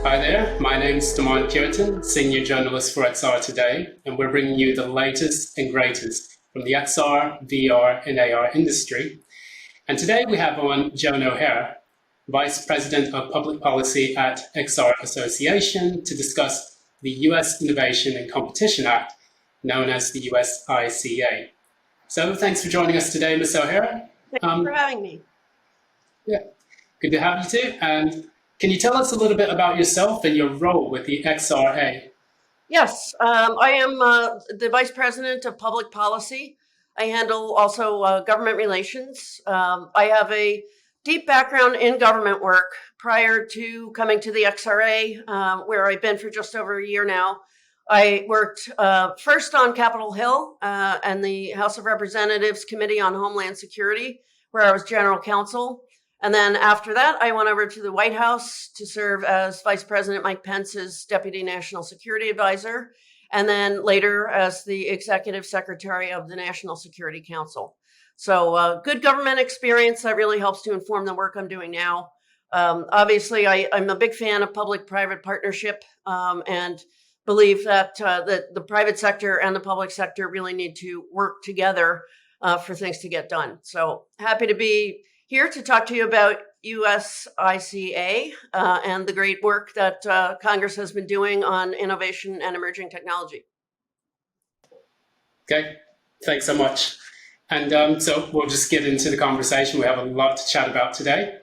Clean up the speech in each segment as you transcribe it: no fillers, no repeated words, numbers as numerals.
Hi there, my name's Cureton, Senior Journalist for XR Today, and we're bringing you the latest and greatest from the XR, VR, and AR industry. And today we have on Joan O'Hara, Vice President of Public Policy at XR Association, to discuss the US Innovation and Competition Act, known as the USICA. So thanks for joining us today, Ms. O'Hara. Thanks for having me. Yeah, good to have you too. And can you tell us a little bit about yourself and your role with the XRA? Yes, I am the Vice President of Public Policy. I handle also government relations. I have a deep background in government work prior to coming to the XRA, where I've been for just over a year now. I worked first on Capitol Hill and the House of Representatives Committee on Homeland Security, where I was general counsel. And then after that, I went over to the White House to serve as Vice President Mike Pence's Deputy National Security Advisor, and then later as the Executive Secretary of the National Security Council. So good government experience that really helps to inform the work I'm doing now. Obviously, I'm a big fan of public-private partnership and believe that the private sector and the public sector really need to work together for things to get done. So happy to be here to talk to you about USICA and the great work that Congress has been doing on innovation and emerging technology. Okay, thanks so much. And so we'll just get into the conversation. We have a lot to chat about today.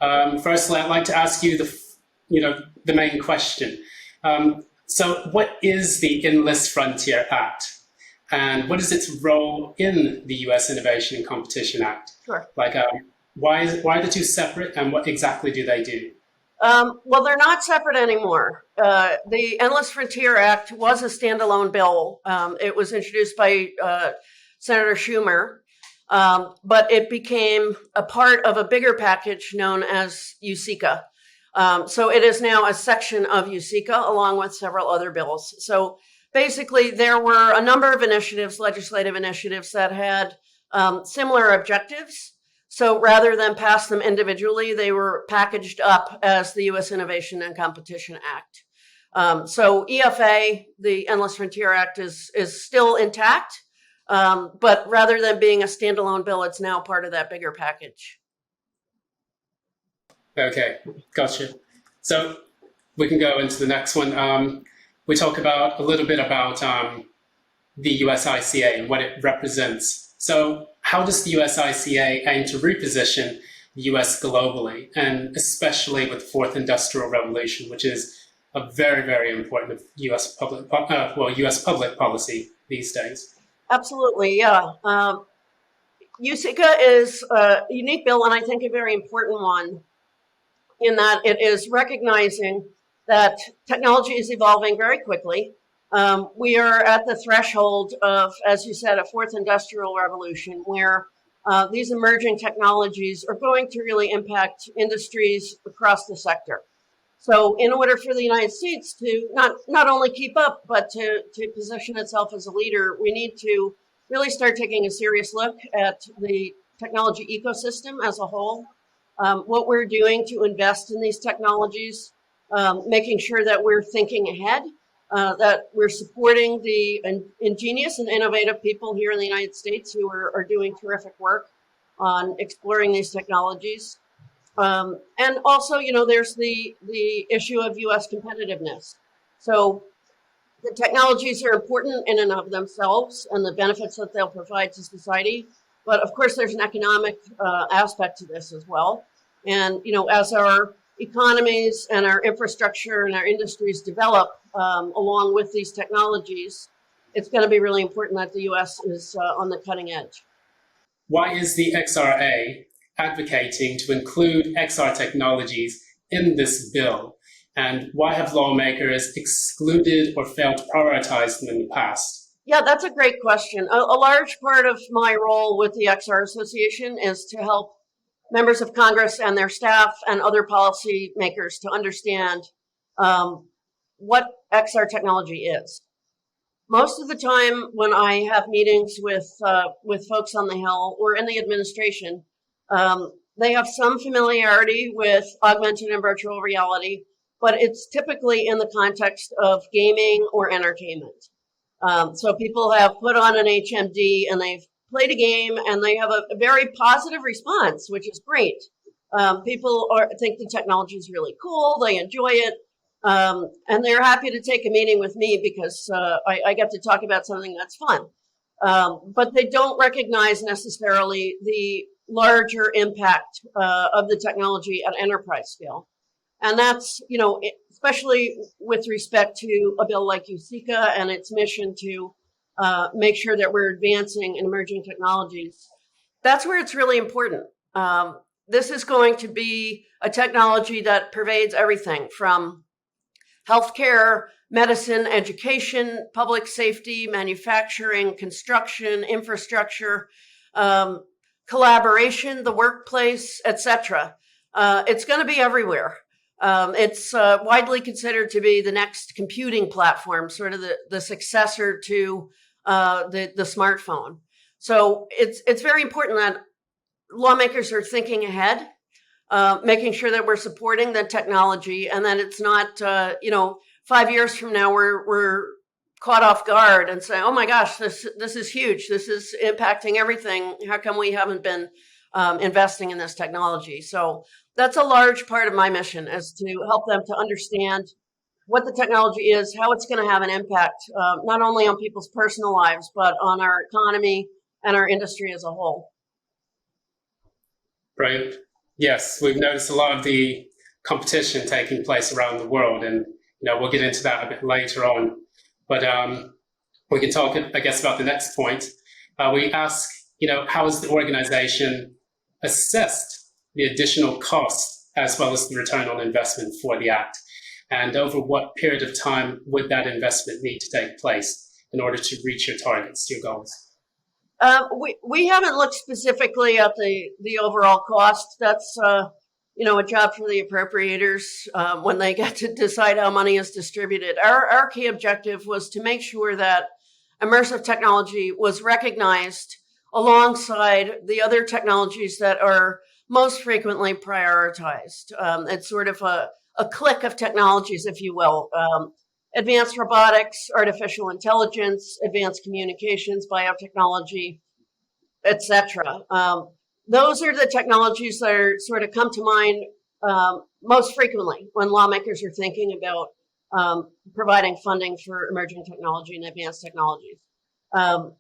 Firstly, I'd like to ask you the main question. So what is the Endless Frontier Act? And what is its role in the US Innovation and Competition Act? Sure. Why are the two separate, and what exactly do they do? Well, they're not separate anymore. The Endless Frontier Act was a standalone bill. It was introduced by Senator Schumer, but it became a part of a bigger package known as USICA. So it is now a section of USICA along with several other bills. So basically, there were a number of initiatives, legislative initiatives, that had similar objectives. So rather than pass them individually, they were packaged up as the U.S. Innovation and Competition Act. So EFA, the Endless Frontier Act, is still intact, but rather than being a standalone bill, it's now part of that bigger package. Okay, gotcha. So we can go into the next one. We talk about a little bit about the USICA and what it represents. So how does the USICA aim to reposition the US globally, and especially with the Fourth Industrial Revolution, which is a very, very important US public policy these days? Absolutely, yeah. USICA is a unique bill, and I think a very important one, in that it is recognizing that technology is evolving very quickly. We are at the threshold of, as you said, a fourth industrial revolution, where these emerging technologies are going to really impact industries across the sector. So in order for the United States to not only keep up, but to position itself as a leader, we need to really start taking a serious look at the technology ecosystem as a whole, what we're doing to invest in these technologies, making sure that we're thinking ahead, that we're supporting the ingenious and innovative people here in the United States who are doing terrific work on exploring these technologies. And also, there's the issue of U.S. competitiveness. So the technologies are important in and of themselves and the benefits that they'll provide to society. But of course, there's an economic aspect to this as well. And, as our economies and our infrastructure and our industries develop along with these technologies, it's going to be really important that the U.S. is on the cutting edge. Why is the XRA advocating to include XR technologies in this bill? And why have lawmakers excluded or failed to prioritize them in the past? Yeah, that's a great question. A large part of my role with the XR Association is to help members of Congress and their staff and other policymakers to understand what XR technology is. Most of the time when I have meetings with folks on the Hill or in the administration, they have some familiarity with augmented and virtual reality. but it's typically in the context of gaming or entertainment. So people have put on an HMD and they've played a game and they have a very positive response, which is great. People think the technology is really cool, they enjoy it, and they're happy to take a meeting with me because I get to talk about something that's fun. But they don't recognize necessarily the larger impact of the technology at enterprise scale. And that's, especially with respect to a bill like USICA and its mission to make sure that we're advancing in emerging technologies. That's where it's really important. This is going to be a technology that pervades everything from healthcare, medicine, education, public safety, manufacturing, construction, infrastructure, collaboration, the workplace, etc. It's going to be everywhere. It's widely considered to be the next computing platform, sort of the successor to the smartphone. So it's very important that lawmakers are thinking ahead, making sure that we're supporting the technology, and that it's not 5 years from now we're caught off guard and say, oh my gosh, this is huge. This is impacting everything. How come we haven't been investing in this technology? So that's a large part of my mission, is to help them to understand what the technology is, how it's going to have an impact, not only on people's personal lives, but on our economy and our industry as a whole. Right. Yes, we've noticed a lot of the competition taking place around the world, and we'll get into that a bit later on. But we can talk, I guess, about the next point. We ask, how has the organization assessed the additional costs as well as the return on investment for the Act? And over what period of time would that investment need to take place in order to reach your targets, your goals? We haven't looked specifically at the overall cost. That's a job for the appropriators when they get to decide how money is distributed. Our key objective was to make sure that immersive technology was recognized alongside the other technologies that are most frequently prioritized. It's sort of a clique of technologies, if you will. Advanced robotics, artificial intelligence, advanced communications, biotechnology, etc. Those are the technologies that are sort of come to mind most frequently when lawmakers are thinking about providing funding for emerging technology and advanced technologies. Our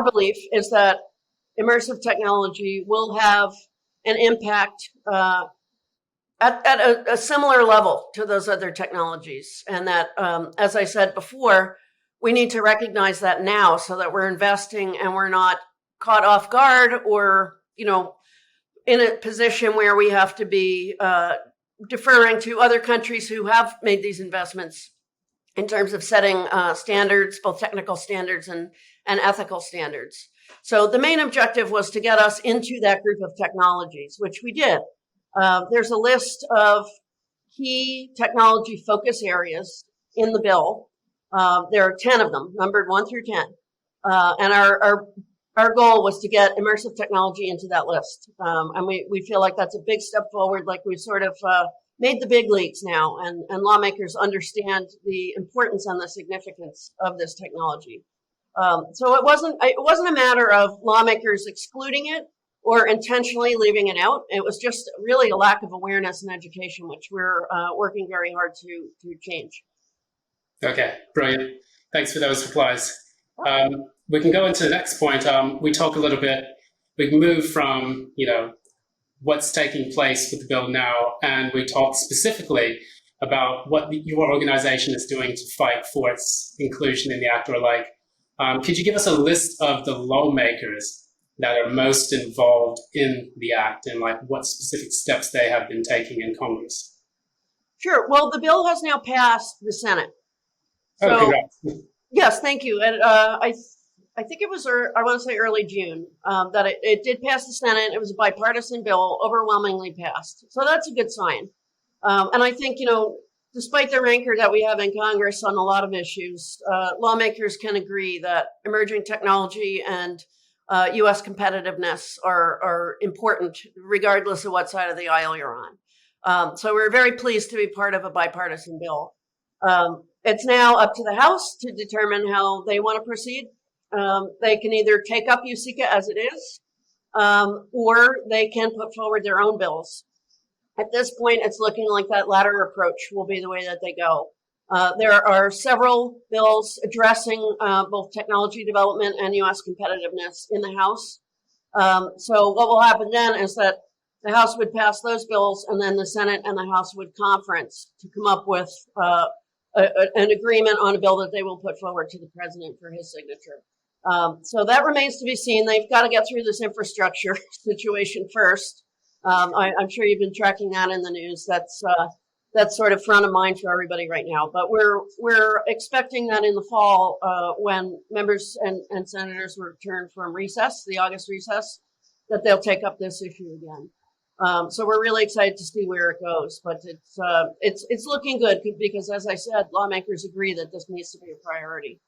belief is that immersive technology will have an impact at a similar level to those other technologies. And that, as I said before, we need to recognize that now so that we're investing and we're not caught off guard or, in a position where we have to be deferring to other countries who have made these investments in terms of setting standards, both technical standards and ethical standards. So the main objective was to get us into that group of technologies, which we did. There's a list of key technology focus areas in the bill. There are 10 of them, numbered 1 through 10. And our goal was to get immersive technology into that list. And we feel like that's a big step forward, like we've sort of made the big leagues now, and lawmakers understand the importance and the significance of this technology. So it wasn't a matter of lawmakers excluding it or intentionally leaving it out. It was just really a lack of awareness and education, which we're working very hard to change. Okay, brilliant. Thanks for those replies. We can go into the next point. We talk a little bit, we can move from, what's taking place with the bill now, and we talk specifically about what your organization is doing to fight for its inclusion in the Act or like. Could you give us a list of the lawmakers that are most involved in the Act and like what specific steps they have been taking in Congress? Sure. Well, the bill has now passed the Senate. So, congrats. Yes, thank you. And I think it was, I want to say early June, that it did pass the Senate. It was a bipartisan bill, overwhelmingly passed. So that's a good sign. And I think, despite the rancor that we have in Congress on a lot of issues, lawmakers can agree that emerging technology and U.S. competitiveness are important, regardless of what side of the aisle you're on. So we're very pleased to be part of a bipartisan bill. It's now up to the House to determine how they want to proceed. They can either take up USICA as it is, or they can put forward their own bills. At this point, it's looking like that latter approach will be the way that they go. There are several bills addressing both technology development and U.S. competitiveness in the House. So what will happen then is that the House would pass those bills, and then the Senate and the House would conference to come up with an agreement on a bill that they will put forward to the president for his signature. So that remains to be seen. They've got to get through this infrastructure situation first. I'm sure you've been tracking that in the news. That's sort of front of mind for everybody right now. But we're expecting that in the fall, when members and senators return from recess, the August recess, that they'll take up this issue again. So we're really excited to see where it goes. But it's looking good because, as I said, lawmakers agree that this needs to be a priority.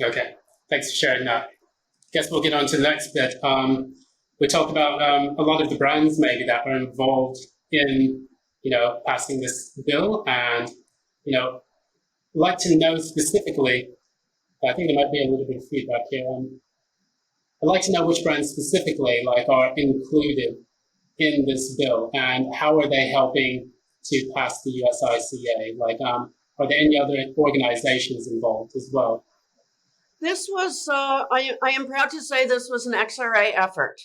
Okay, thanks for sharing that. Guess we'll get on to the next bit. We talked about a lot of the brands maybe that are involved in, passing this bill, and, I'd like to know specifically, I think there might be a little bit of feedback here. I'd like to know which brands specifically are included in this bill, and how are they helping to pass the USICA? Are there any other organizations involved as well? This was, I am proud to say this was an XRA effort.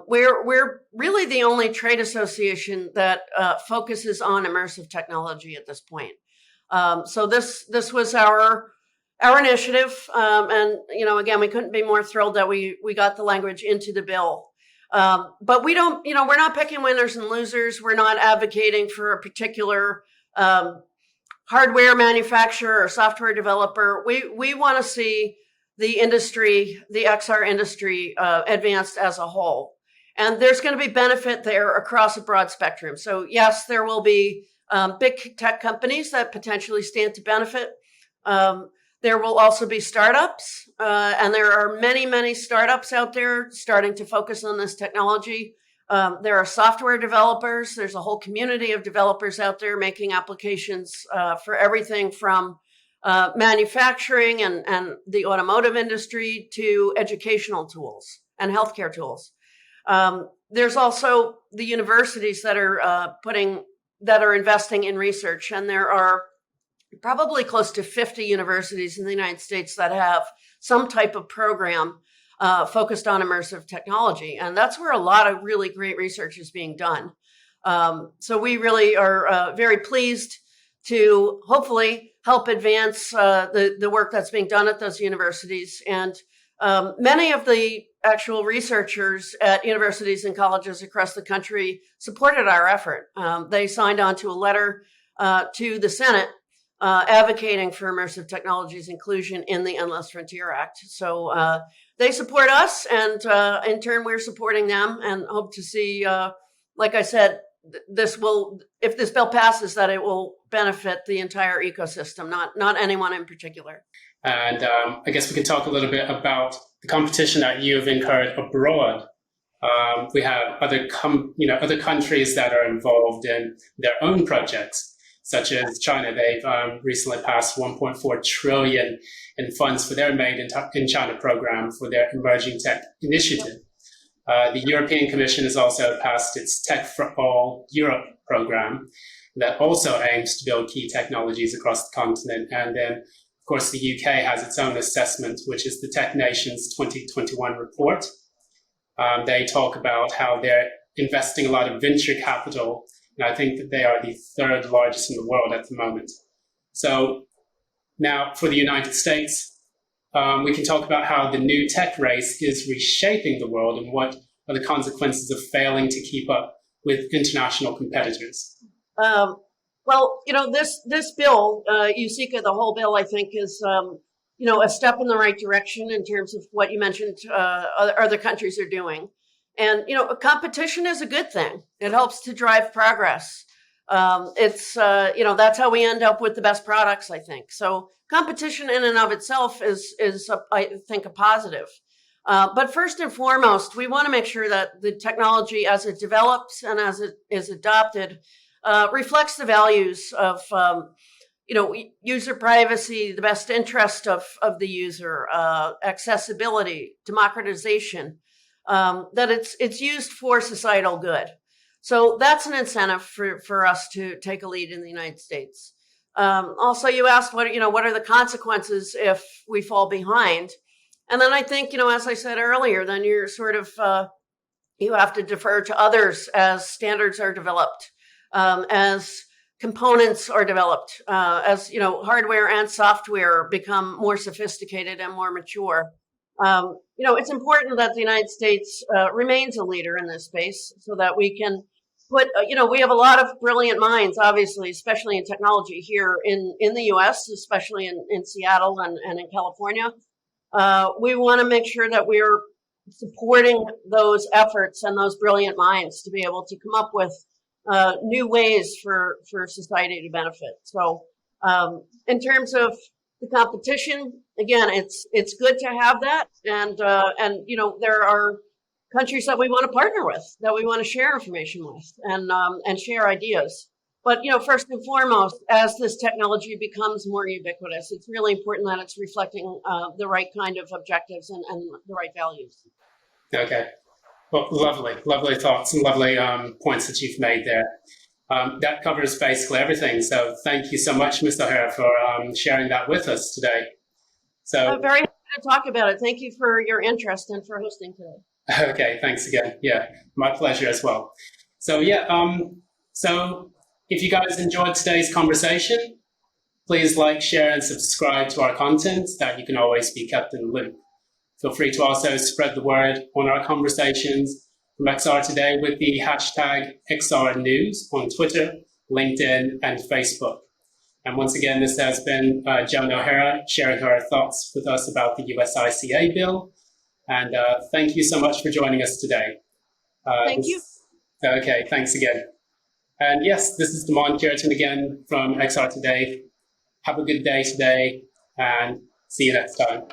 We're really the only trade association that focuses on immersive technology at this point. So this was our initiative, and again, we couldn't be more thrilled that we got the language into the bill. But we don't, we're not picking winners and losers. We're not advocating for a particular hardware manufacturer or software developer. We want to see the industry, the XR industry, advanced as a whole. And there's going to be benefit there across a broad spectrum. So yes, there will be big tech companies that potentially stand to benefit. There will also be startups, and there are many, many startups out there starting to focus on this technology. There are software developers. There's a whole community of developers out there making applications for everything from manufacturing and the automotive industry to educational tools and healthcare tools. There's also the universities that are investing in research, and there are probably close to 50 universities in the United States that have some type of program focused on immersive technology. And that's where a lot of really great research is being done. So we really are very pleased to hopefully help advance the work that's being done at those universities. And many of the actual researchers at universities and colleges across the country supported our effort. They signed on to a letter to the Senate advocating for immersive technologies inclusion in the Endless Frontier Act. So they support us, and in turn, we're supporting them, and hope to see, like I said, if this bill passes, that it will benefit the entire ecosystem, not anyone in particular. And I guess we can talk a little bit about the competition that you've incurred abroad. We have other countries that are involved in their own projects, such as China. They've recently passed 1.4 trillion in funds for their Made in China program for their emerging tech initiative. The European Commission has also passed its Tech for All Europe program that also aims to build key technologies across the continent. And then, of course, the UK has its own assessment, which is the Tech Nations 2021 report. They talk about how they're investing a lot of venture capital, and I think that they are the third largest in the world at the moment. So now for the United States, we can talk about how the new tech race is reshaping the world and what are the consequences of failing to keep up with international competitors. Well, this bill, USICA, the whole bill, I think is, a step in the right direction in terms of what you mentioned other countries are doing. And, competition is a good thing. It helps to drive progress. It's, that's how we end up with the best products, I think. So competition in and of itself is I think, a positive. But first and foremost, we want to make sure that the technology, as it develops and as it is adopted, reflects the values of user privacy, the best interest of the user, accessibility, democratization, that it's used for societal good. So that's an incentive for us to take a lead in the United States. Also, you asked what are the consequences if we fall behind? And then I think, as I said earlier, then you're sort of, you have to defer to others as standards are developed, as components are developed, as hardware and software become more sophisticated and more mature. It's important that the United States remains a leader in this space so that we can put, we have a lot of brilliant minds, obviously, especially in technology here in the US, especially in Seattle and in California. We want to make sure that we're supporting those efforts and those brilliant minds to be able to come up with new ways for society to benefit. So in terms of the competition, again, it's good to have that. And there are countries that we want to partner with, that we want to share information with and share ideas. But, first and foremost, as this technology becomes more ubiquitous, it's really important that it's reflecting the right kind of objectives and the right values. Okay. Well, lovely thoughts and lovely points that you've made there. That covers basically everything. So thank you so much, Ms. O'Hara, for sharing that with us today. So I'm very happy to talk about it. Thank you for your interest and for hosting today. Okay, thanks again. Yeah, my pleasure as well. So so if you guys enjoyed today's conversation, please like, share, and subscribe to our content so that you can always be kept in the loop. Feel free to also spread the word on our conversations from XR Today with the hashtag XR News on Twitter, LinkedIn, and Facebook. And once again, this has been Joan O'Hara sharing her thoughts with us about the USICA bill. And thank you so much for joining us today. Thank you. Okay, thanks again. And yes, this is Cureton again from XR Today. Have a good day today and see you next time.